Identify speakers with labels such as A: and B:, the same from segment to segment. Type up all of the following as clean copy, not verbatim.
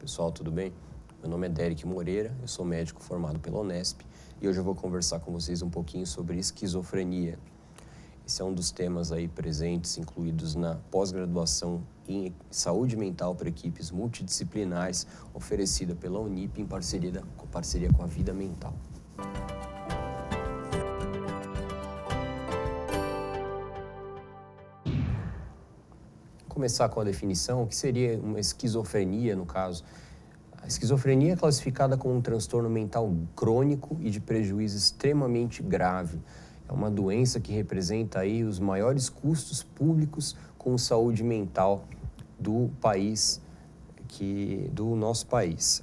A: Pessoal, tudo bem? Meu nome é Derek Moreira, eu sou médico formado pela Unesp e hoje eu vou conversar com vocês um pouquinho sobre esquizofrenia. Esse é um dos temas aí presentes, incluídos na pós-graduação em saúde mental para equipes multidisciplinares, oferecida pela Unip em parceria com a Vida Mental. Começar com a definição, o que seria uma esquizofrenia, no caso. A esquizofrenia é classificada como um transtorno mental crônico e de prejuízo extremamente grave. É uma doença que representa aí os maiores custos públicos com saúde mental do país, do nosso país.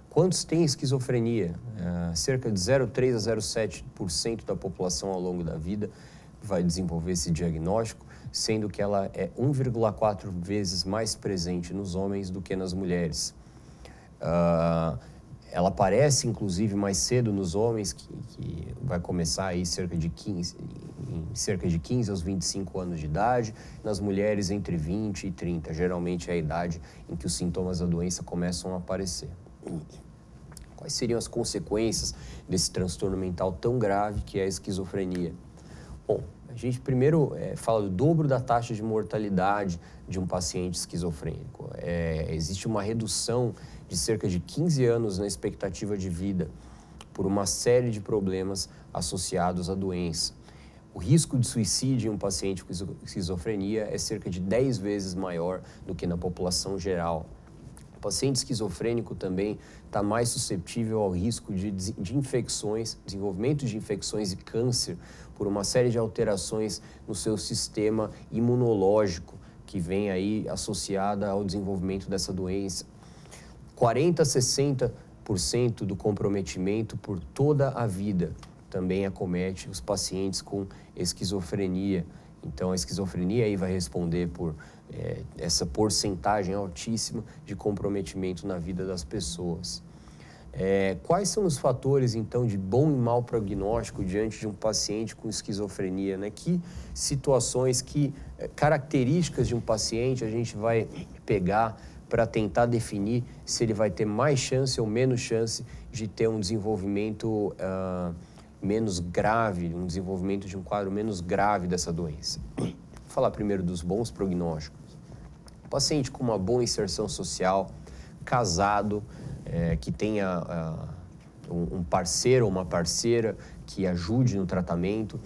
A: Quantos têm esquizofrenia? Cerca de 0,3 a 0,7% da população ao longo da vida vai desenvolver esse diagnóstico, sendo que ela é 1,4 vezes mais presente nos homens do que nas mulheres. Ela aparece, inclusive, mais cedo nos homens, que vai começar aí cerca de 15 aos 25 anos de idade, nas mulheres entre 20 e 30, geralmente é a idade em que os sintomas da doença começam a aparecer. Quais seriam as consequências desse transtorno mental tão grave que é a esquizofrenia? Bom, a gente primeiro fala do dobro da taxa de mortalidade de um paciente esquizofrênico. Existe uma redução de cerca de 15 anos na expectativa de vida por uma série de problemas associados à doença. O risco de suicídio em um paciente com esquizofrenia é cerca de 10 vezes maior do que na população geral. O paciente esquizofrênico também está mais suscetível ao risco de infecções, desenvolvimento de infecções e câncer por uma série de alterações no seu sistema imunológico que vem aí associada ao desenvolvimento dessa doença. 40 a 60% do comprometimento por toda a vida também acomete os pacientes com esquizofrenia. Então, a esquizofrenia aí vai responder por essa porcentagem altíssima de comprometimento na vida das pessoas. Quais são os fatores, então, de bom e mau prognóstico diante de um paciente com esquizofrenia, né? Que situações, que características de um paciente a gente vai pegar para tentar definir se ele vai ter mais chance ou menos chance de ter um desenvolvimento menos grave, um desenvolvimento de um quadro menos grave dessa doença. Vou falar primeiro dos bons prognósticos. O paciente com uma boa inserção social, casado, que tenha um parceiro ou uma parceira que ajude no tratamento,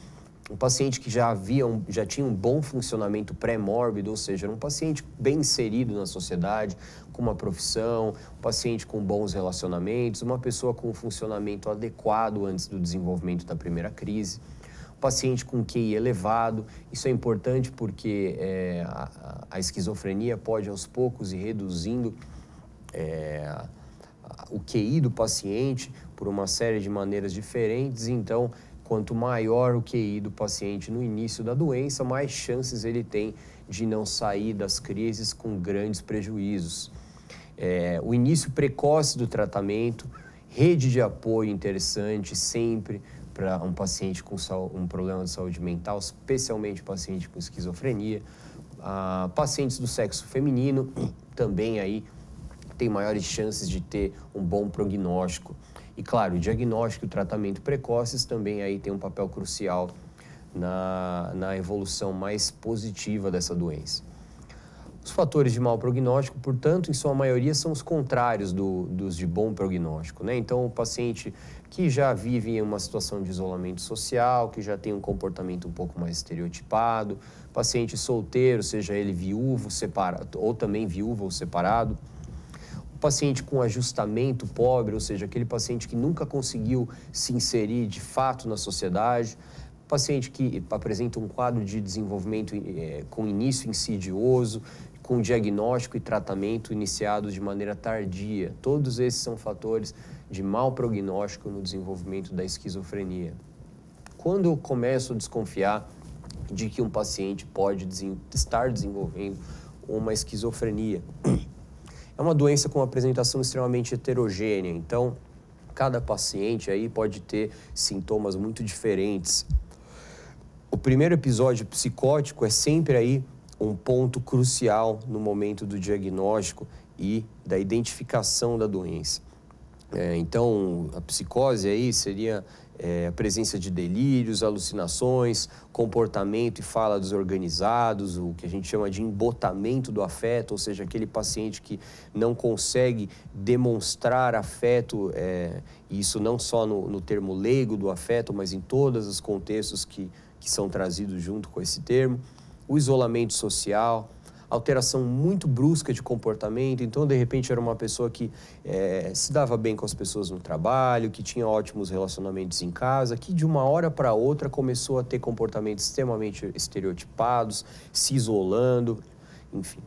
A: um paciente que já tinha um bom funcionamento pré-mórbido, ou seja, era um paciente bem inserido na sociedade, com uma profissão, um paciente com bons relacionamentos, uma pessoa com um funcionamento adequado antes do desenvolvimento da primeira crise, um paciente com QI elevado. Isso é importante porque a esquizofrenia pode aos poucos ir reduzindo o QI do paciente por uma série de maneiras diferentes. Então, quanto maior o QI do paciente no início da doença, mais chances ele tem de não sair das crises com grandes prejuízos. O início precoce do tratamento, rede de apoio interessante sempre para um paciente com um problema de saúde mental, especialmente paciente com esquizofrenia. Pacientes do sexo feminino também aí tem maiores chances de ter um bom prognóstico. E, claro, o diagnóstico e o tratamento precoces também aí tem um papel crucial na evolução mais positiva dessa doença. Os fatores de mau prognóstico, portanto, em sua maioria, são os contrários dos de bom prognóstico, né? Então, o paciente que já vive em uma situação de isolamento social, que já tem um comportamento um pouco mais estereotipado, paciente solteiro, seja ele viúvo, separado, ou também viúvo ou separado, paciente com ajustamento pobre, ou seja, aquele paciente que nunca conseguiu se inserir de fato na sociedade, paciente que apresenta um quadro de desenvolvimento com início insidioso, com diagnóstico e tratamento iniciados de maneira tardia. Todos esses são fatores de mau prognóstico no desenvolvimento da esquizofrenia. Quando eu começo a desconfiar de que um paciente pode estar desenvolvendo uma esquizofrenia, é uma doença com uma apresentação extremamente heterogênea, então cada paciente aí pode ter sintomas muito diferentes. O primeiro episódio psicótico é sempre aí um ponto crucial no momento do diagnóstico e da identificação da doença. Então, a psicose aí seria a presença de delírios, alucinações, comportamento e fala desorganizados, o que a gente chama de embotamento do afeto, ou seja, aquele paciente que não consegue demonstrar afeto, e isso não só no termo leigo do afeto, mas em todos os contextos que são trazidos junto com esse termo. O isolamento social, alteração muito brusca de comportamento. Então, de repente, era uma pessoa que se dava bem com as pessoas no trabalho, que tinha ótimos relacionamentos em casa, que de uma hora para outra começou a ter comportamentos extremamente estereotipados, se isolando, enfim.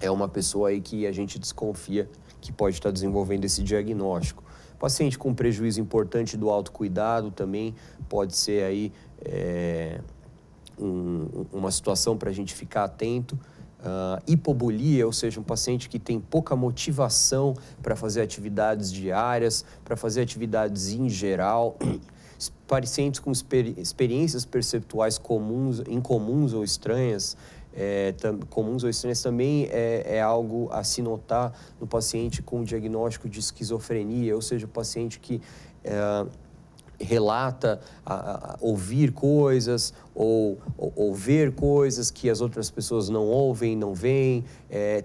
A: É uma pessoa aí que a gente desconfia que pode estar desenvolvendo esse diagnóstico. Paciente com prejuízo importante do autocuidado também pode ser aí uma situação para a gente ficar atento. Hipobolia, ou seja, um paciente que tem pouca motivação para fazer atividades diárias, para fazer atividades em geral. Pacientes com experiências perceptuais incomuns ou estranhas, também é algo a se notar no paciente com diagnóstico de esquizofrenia, ou seja, o paciente que relata ouvir coisas ou ver coisas que as outras pessoas não ouvem, não veem,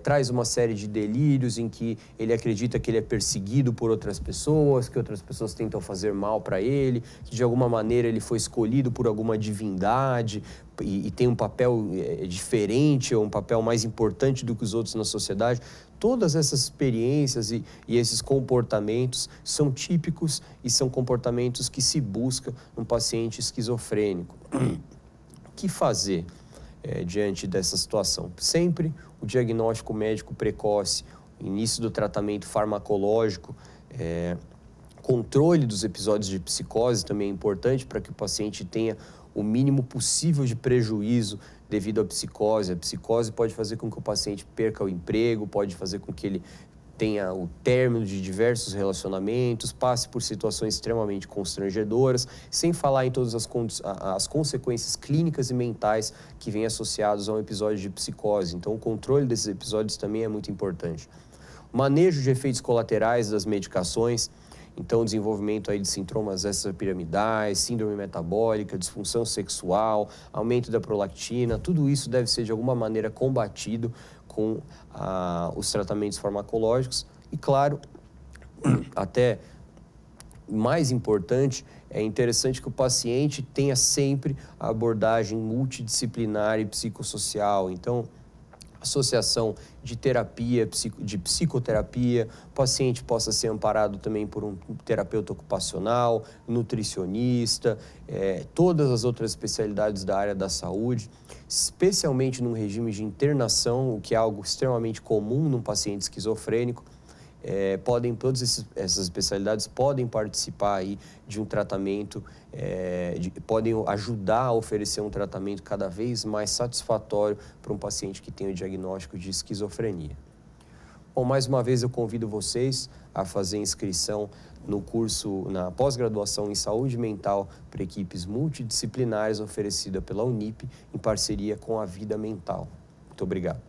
A: traz uma série de delírios em que ele acredita que ele é perseguido por outras pessoas, que outras pessoas tentam fazer mal para ele, que de alguma maneira ele foi escolhido por alguma divindade e tem um papel diferente ou um papel mais importante do que os outros na sociedade. Todas essas experiências e esses comportamentos são típicos e são comportamentos que se busca num paciente esquizofrênico. O que fazer diante dessa situação? Sempre o diagnóstico médico precoce, início do tratamento farmacológico, controle dos episódios de psicose também é importante para que o paciente tenha o mínimo possível de prejuízo devido à psicose. A psicose pode fazer com que o paciente perca o emprego, pode fazer com que ele tenha o término de diversos relacionamentos, passe por situações extremamente constrangedoras, sem falar em todas as consequências clínicas e mentais que vêm associadas a um episódio de psicose. Então, o controle desses episódios também é muito importante. O manejo de efeitos colaterais das medicações. Então, o desenvolvimento aí de sintomas extrapiramidais, síndrome metabólica, disfunção sexual, aumento da prolactina, tudo isso deve ser de alguma maneira combatido com os tratamentos farmacológicos. E, claro, até mais importante, é interessante que o paciente tenha sempre a abordagem multidisciplinar e psicossocial. Então, associação de terapia, de psicoterapia, o paciente possa ser amparado também por um terapeuta ocupacional, nutricionista, todas as outras especialidades da área da saúde, especialmente num regime de internação, o que é algo extremamente comum num paciente esquizofrênico. Todas essas especialidades podem participar aí de um tratamento, podem ajudar a oferecer um tratamento cada vez mais satisfatório para um paciente que tem o diagnóstico de esquizofrenia. Bom, mais uma vez eu convido vocês a fazer inscrição no curso, na pós-graduação em saúde mental para equipes multidisciplinares oferecida pela Unip em parceria com a Vida Mental. Muito obrigado.